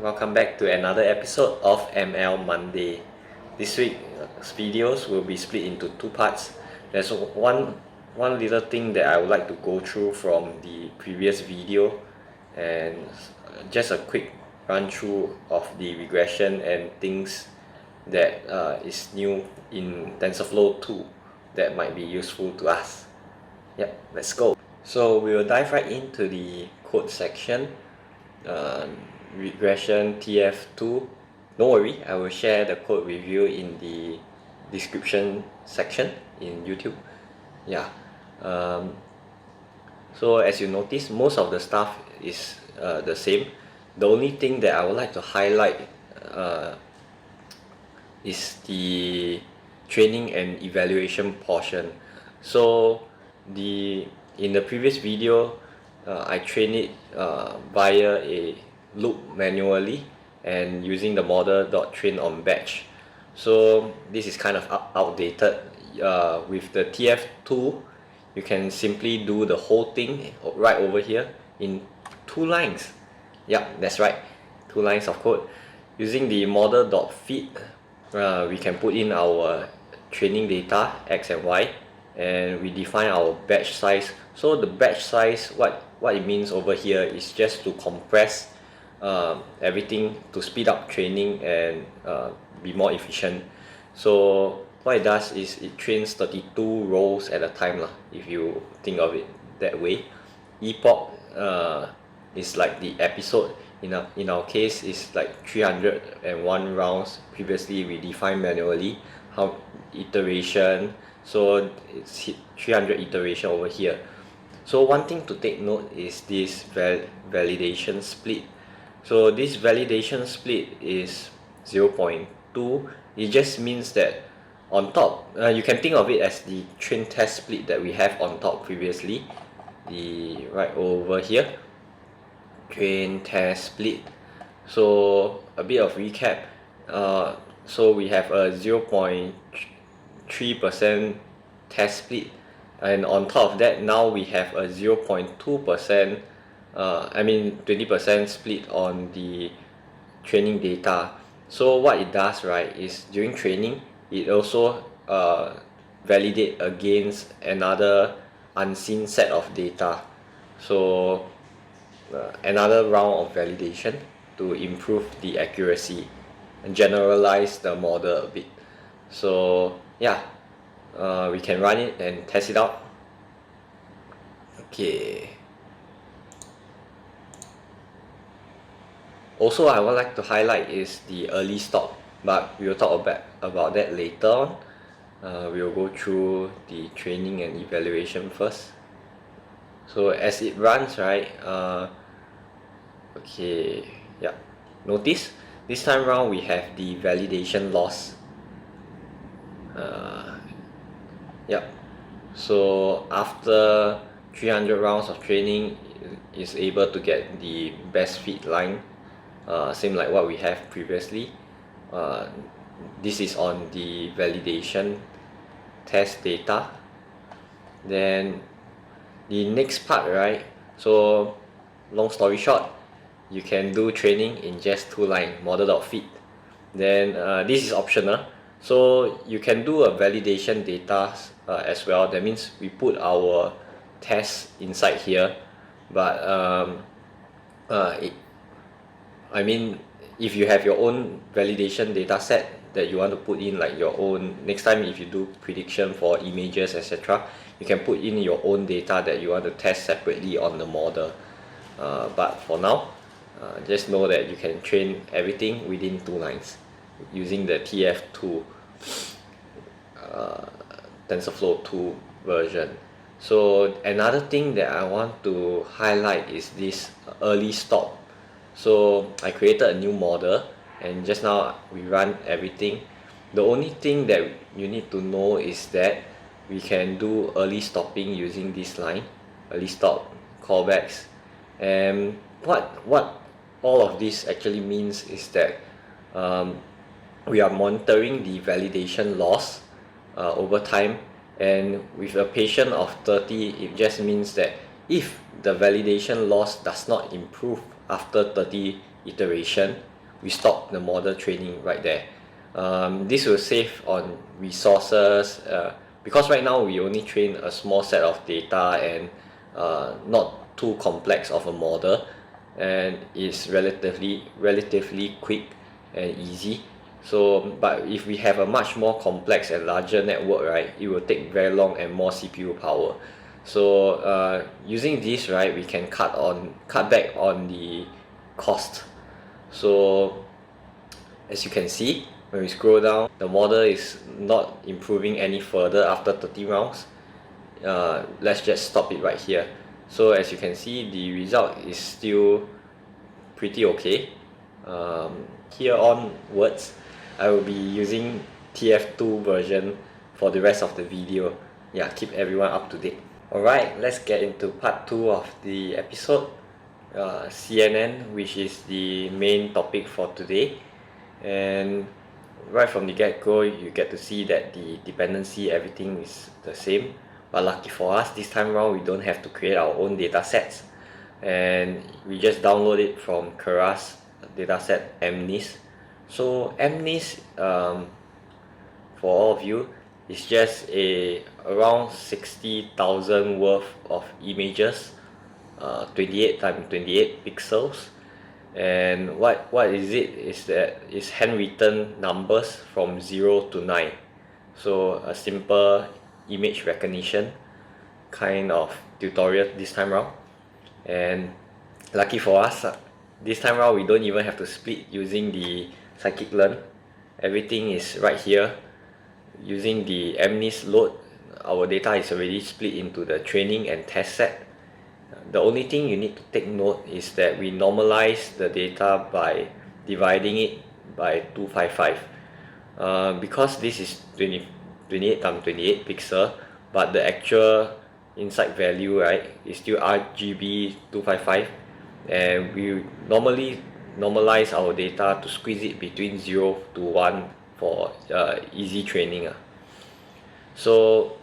welcome back to another episode of ML Monday. This week's videos will be split into two parts. There's one little thing that I would like to go through from the previous video, and just a quick run through of the regression and things that is new in TensorFlow 2 that might be useful to us. Yep, let's go. So we will dive right into the code section. Regression TF2. Don't worry, I will share the code with you in the description section in YouTube. Yeah. So as you notice, most of the stuff is the same. The only thing that I would like to highlight is the training and evaluation portion. So in the previous video, I trained it via a loop manually and using the model.train on batch. So this is kind of outdated. With the TF2, you can simply do the whole thing right over here in 2 lines. Yep, that's right, 2 lines of code. Using the model.feet, we can put in our training data x and y, and we define our batch size. So the batch size, what it means over here is just to compress everything to speed up training and be more efficient. So what it does is it trains 32 rows at a time lah, if you think of it that way. Epoch is like the episode. In our case, it's like 301 rounds. Previously we defined manually how iteration, so it's 300 iteration over here. So one thing to take note is this validation split. So this validation split is 0.2. It just means that on top, you can think of it as the train test split that we have on top previously, the right over here, train test split. So a bit of recap. So we have a 0.3% test split, and on top of that, now we have a 0.2%, 20% split on the training data. So what it does, right, is during training, it also validate against another unseen set of data. So another round of validation to improve the accuracy and generalize the model a bit. So yeah, we can run it and test it out. Okay. Also, I would like to highlight is the early stop, but we will talk about that later on. We will go through the training and evaluation first. So as it runs, right, okay, yeah, notice this time round we have the validation loss. Yep. So after 300 rounds of training, is able to get the best fit line, same like what we have previously. This is on the validation test data. Then the next part, right, so long story short, you can do training in just 2 lines, model.feet. Then this is optional, so you can do a validation data as well. That means we put our test inside here, but if you have your own validation data set that you want to put in, like your own, next time if you do prediction for images, etc., you can put in your own data that you want to test separately on the model. But for now, just know that you can train everything within 2 lines using the TF2 TensorFlow 2 version. So another thing that I want to highlight is this early stop. So I created a new model, and just now we run everything. The only thing that you need to know is that we can do early stopping using this line, early stop, callbacks. And what all of this actually means is that we are monitoring the validation loss over time, and with a patient of 30, it just means that if the validation loss does not improve after 30 iteration, we stop the model training right there. This will save on resources, because right now we only train a small set of data and not too complex of a model, and it's relatively quick and easy. So but if we have a much more complex and larger network, right, it will take very long and more CPU power. So using this, right, we can cut back on the cost. So as you can see, when we scroll down, the model is not improving any further after 30 rounds. Let's just stop it right here. So as you can see, the result is still pretty okay. Here onwards, I will be using TF2 version for the rest of the video. Yeah, keep everyone up to date. Alright, let's get into part 2 of the episode, CNN, which is the main topic for today. And right from the get-go, you get to see that the dependency, everything is the same. But lucky for us, this time around we don't have to create our own data sets, and we just download it from Keras dataset MNIST. So MNIST, for all of you, is just around 60,000 worth of images, 28 times 28 pixels. And what is it is that it's handwritten numbers from 0 to 9. So a simple image recognition kind of tutorial this time around. And lucky for us, this time around we don't even have to split using the scikit-learn. Everything is right here. Using the MNIST load, our data is already split into the training and test set. The only thing you need to take note is that we normalize the data by dividing it by 255. Because this is 28 times 28 pixel, but the actual inside value, right, is still RGB 255, and we normally normalize our data to squeeze it between 0 to 1 for easy training. So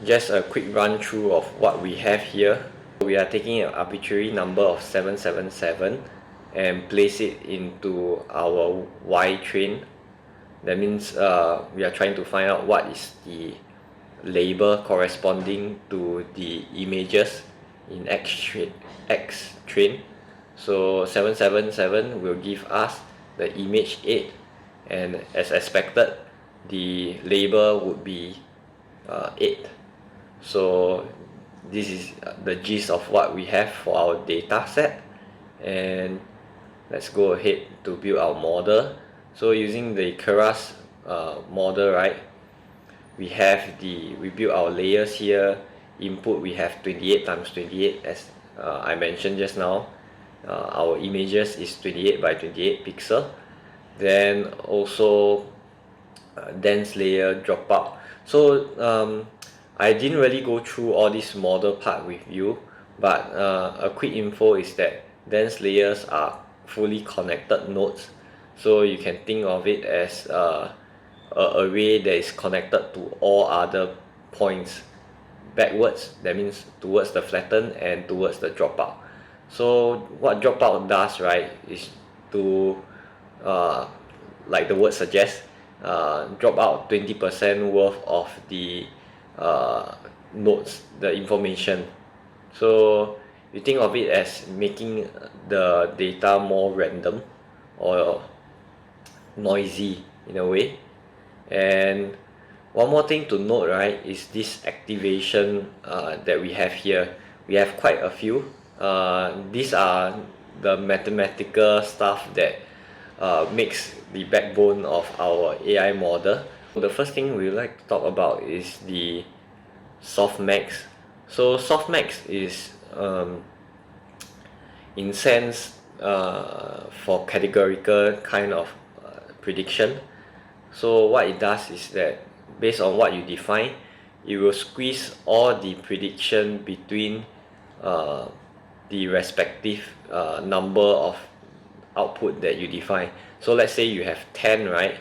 just a quick run through of what we have here. We are taking an arbitrary number of 777 and place it into our Y train. That means we are trying to find out what is the label corresponding to the images in X train. So 777 will give us the image 8, and as expected, the label would be 8. So this is the gist of what we have for our data set, and let's go ahead to build our model. So using the Keras model, right, we build our layers here. Input, we have 28 times 28 as I mentioned just now. Our images is 28 by 28 pixel. Then also dense layer dropout. So I didn't really go through all this model part with you, but a quick info is that dense layers are fully connected nodes. So you can think of it as a array that is connected to all other points backwards. That means towards the flatten and towards the dropout. So what dropout does, right, is to like the word suggests, drop out 20% worth of the nodes, the information. So you think of it as making the data more random or noisy in a way. And one more thing to note, right, is this activation that we have here. We have quite a few. These are the mathematical stuff that makes the backbone of our AI model. The first thing we like to talk about is the softmax. So softmax is in sense for categorical kind of prediction. So what it does is that based on what you define, it will squeeze all the prediction between the respective number of output that you define. So let's say you have 10, right?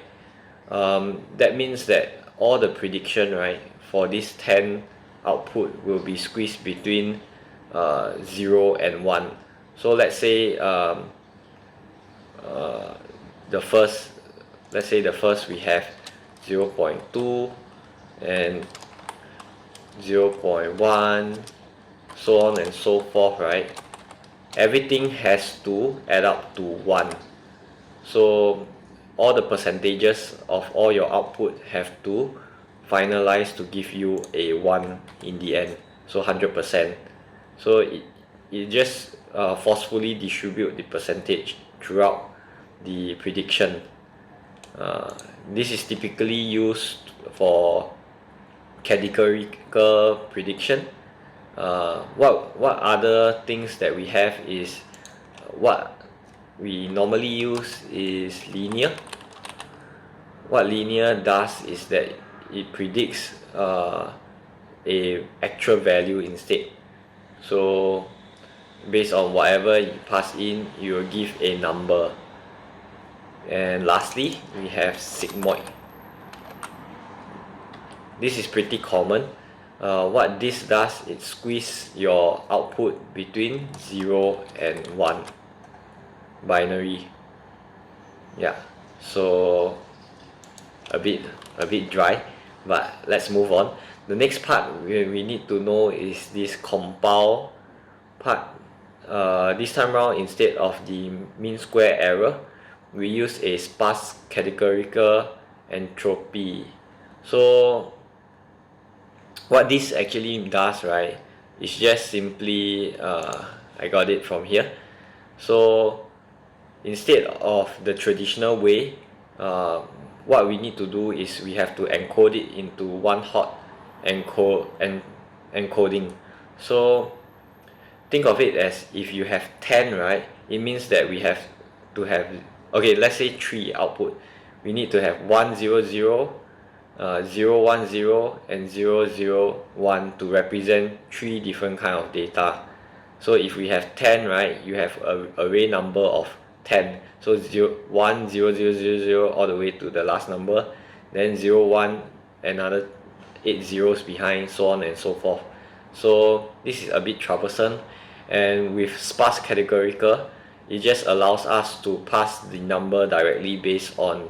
That means that all the prediction, right, for this 10 output will be squeezed between 0 and 1. So let's say the first, let's say the first we have 0.2 and 0.1, so on and so forth, right? Everything has to add up to 1. So all the percentages of all your output have to finalize to give you a 1 in the end, so 100%. So it just forcefully distribute the percentage throughout the prediction. This is typically used for categorical prediction. What other things that we have is what we normally use is linear. What linear does is that it predicts a actual value instead. So based on whatever you pass in, you will give a number. And lastly, we have sigmoid. This is pretty common. What this does, it squeezes your output between 0 and 1 binary. Yeah, so a bit dry, but let's move on. The next part we need to know is this compile part. This time around, instead of the mean square error, we use a sparse categorical entropy. So what this actually does, right, is just simply I got it from here. So instead of the traditional way, what we need to do is we have to encode it into one hot encoding. So think of it as if you have 10, right, it means that we have to have, okay, let's say 3 output. We need to have 1 0 0, 0 1 0 and 0 0 1 to represent 3 different kind of data. So if we have 10, right, you have a array number of 10. So 1 0 0 0 0 all the way to the last number, then 0 1, another 8 zeros behind, so on and so forth. So this is a bit troublesome, and with sparse categorical, it just allows us to pass the number directly based on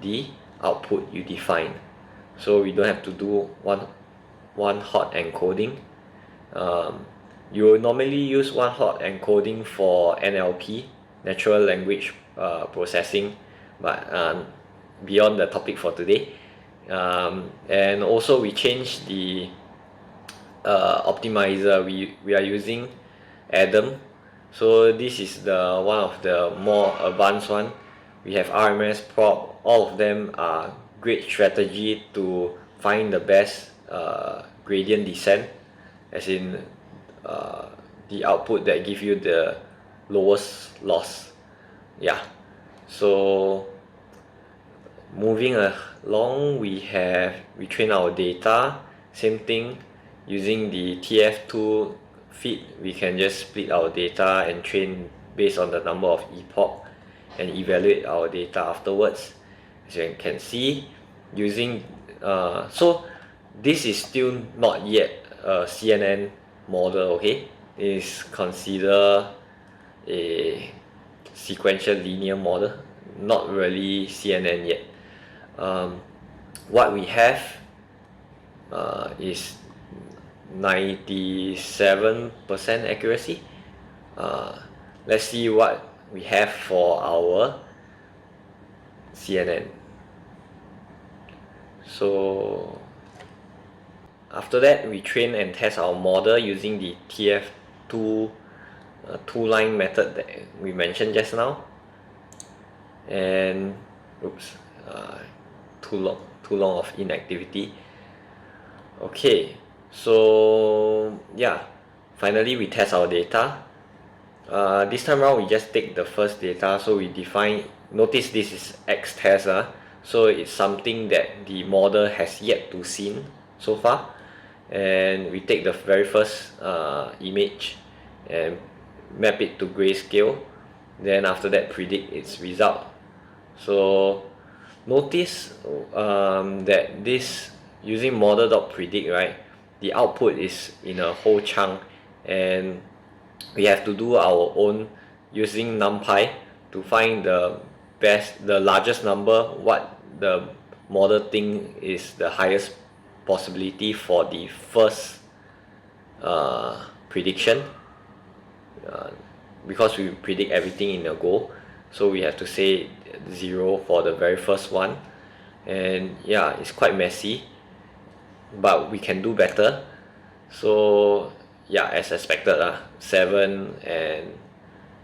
the output you define. So we don't have to do one hot encoding. You will normally use one hot encoding for NLP, natural language processing, but beyond the topic for today. And also we changed the optimizer. We are using Adam. So this is the one of the more advanced one. We have RMS, prop. All of them are great strategy to find the best gradient descent, as in the output that give you the lowest loss. Yeah, so moving along, we train our data. Same thing, using the TF2 Feet, we can just split our data and train based on the number of epoch and evaluate our data afterwards. As you can see, using so this is still not yet a CNN model, okay? It is considered a sequential linear model, not really CNN yet. What we have is 97% accuracy. Let's see what we have for our CNN. So after that, we train and test our model using the TF2 two-line method that we mentioned just now. And oops, too long of inactivity. Okay, so yeah, finally we test our data. This time around we just take the first data, so we define, notice this is X test, so it's something that the model has yet to see so far, and we take the very first image and map it to grayscale, then after that predict its result. So notice that this, using model.predict, right, the output is in a whole chunk, and we have to do our own using NumPy to find the largest number, what the model think is the highest possibility for the first prediction, because we predict everything in a go, so we have to say 0 for the very first one. And yeah, it's quite messy, but we can do better. So yeah, as expected 7, and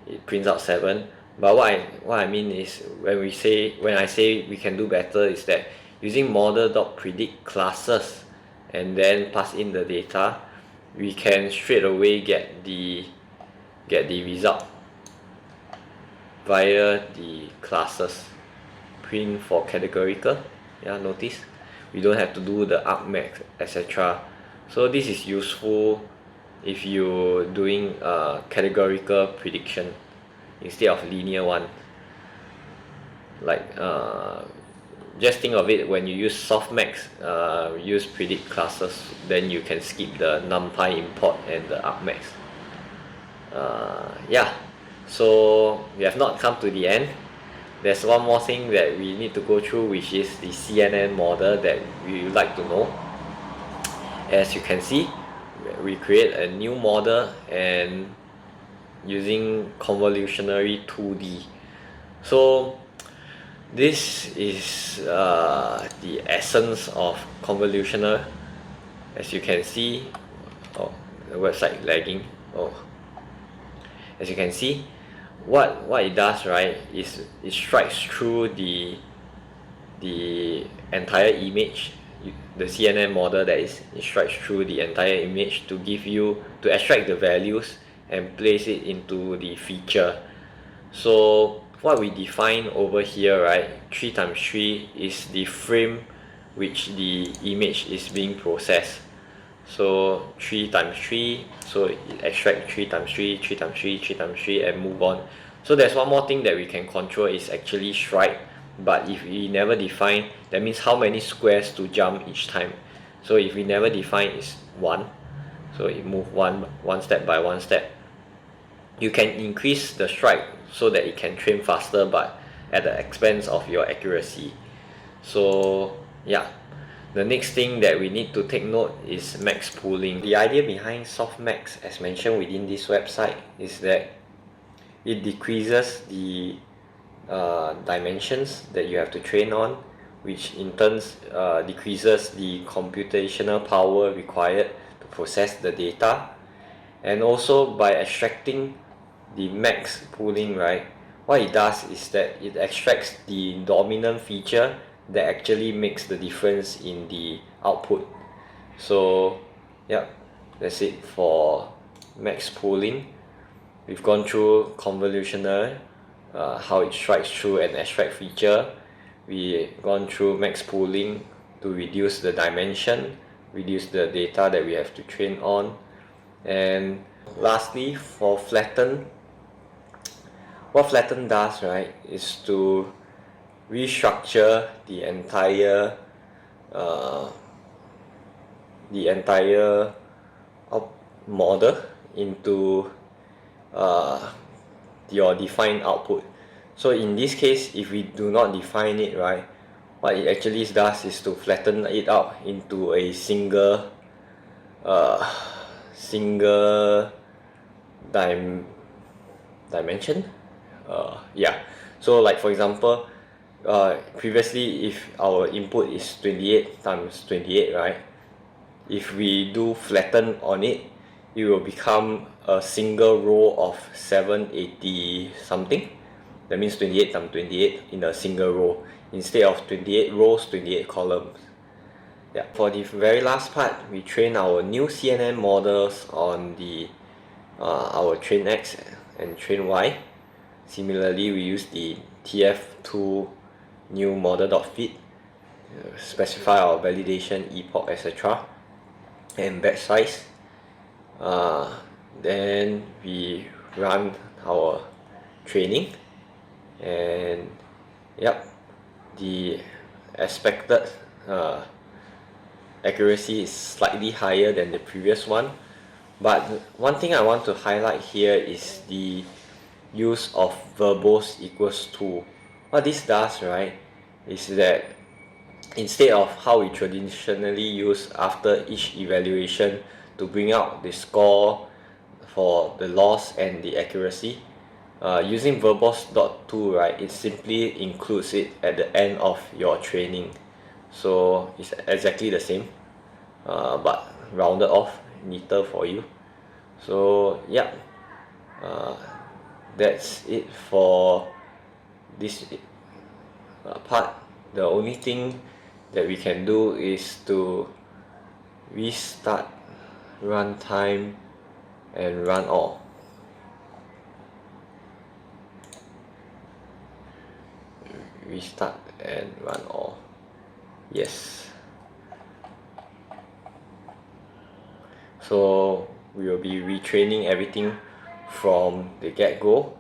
it prints out 7. But what I mean is, when I say we can do better, is that using model.predict classes and then pass in the data, we can straight away get the result via the classes. Print for categorical, yeah, notice we don't have to do the argmax, etc. So this is useful if you're doing categorical prediction instead of linear one. Like just think of it, when you use softmax, use predict classes, then you can skip the numpy import and the argmax. Yeah, so we have not come to the end. There's one more thing that we need to go through, which is the CNN model that we would like to know. As you can see, we create a new model and using convolutionary 2D. So this is the essence of convolutional. As you can see, oh, the website lagging. Oh, as you can see, what it does, right, is it strikes through the entire image. The CNN model, that is, it strikes through the entire image to extract the values and place it into the feature. So what we define over here, right, 3 times 3 is the frame which the image is being processed. So 3 times 3, so it extracts 3 times 3, 3 times 3, 3 times 3, and move on. So there's one more thing that we can control, is actually strike. But if we never define, that means how many squares to jump each time. So if we never define, it's 1. So it move one step by one step. You can increase the strike so that it can train faster, but at the expense of your accuracy. So yeah, the next thing that we need to take note is max pooling. The idea behind softmax, as mentioned within this website, is that it decreases the dimensions that you have to train on, which in turn decreases the computational power required to process the data. And also, by extracting the max pooling, right, what it does is that it extracts the dominant feature that actually makes the difference in the output. So yeah, that's it for max pooling. We've gone through convolutional, how it strikes through an extract feature. We've gone through max pooling to reduce the dimension, reduce the data that we have to train on. And lastly, for Flatten, what Flatten does, right, is to restructure the entire model into your defined output. So in this case, if we do not define it, right, what it actually does is to flatten it out into a single dimension. Yeah, so like for example, previously, if our input is 28 times 28, right, if we do flatten on it, it will become a single row of 780 something. That means 28 times 28 in a single row, instead of 28 rows, 28 columns. Yeah. For the very last part, we train our new CNN models on the our train X and train Y. Similarly, we use the TF2 new model.feet, specify our validation, epoch, etc., and batch size. Then we run our training, and yep, the expected accuracy is slightly higher than the previous one. But one thing I want to highlight here is the use of verbose equals to. What this does, right, is that instead of how we traditionally use after each evaluation to bring out the score for the loss and the accuracy, using verbose.to, right, it simply includes it at the end of your training. So it's exactly the same, but rounded off, neater for you. So yeah, that's it for this part. The only thing that we can do is to restart runtime and run all. Restart and run all. Yes. So we will be retraining everything from the get-go,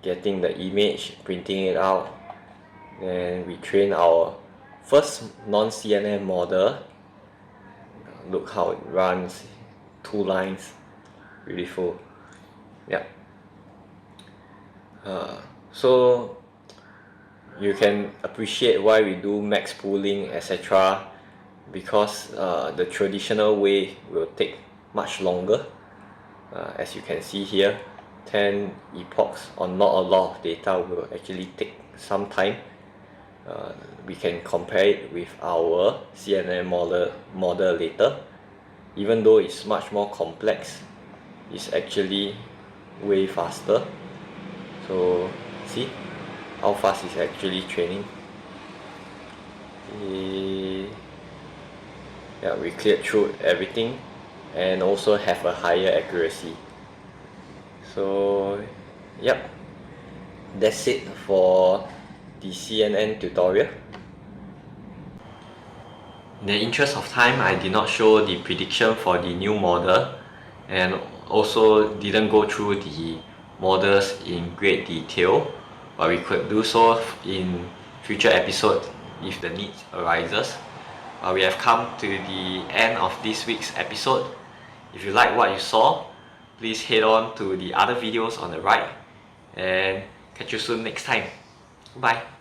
getting the image, printing it out. Then we train our first non-CNN model. Look how it runs, 2 lines, beautiful. Yeah. So you can appreciate why we do max pooling, etc. because the traditional way will take much longer. As you can see here, 10 epochs on not a lot of data will actually take some time. We can compare it with our CNN model later. Even though it's much more complex, it's actually way faster. So see how fast it's actually training. Yeah, we cleared through everything and also have a higher accuracy. So yep, that's it for the CNN tutorial. In the interest of time, I did not show the prediction for the new model and also didn't go through the models in great detail, but we could do so in future episodes if the need arises. We have come to the end of this week's episode. If you like what you saw, please head on to the other videos on the right and catch you soon next time. Bye.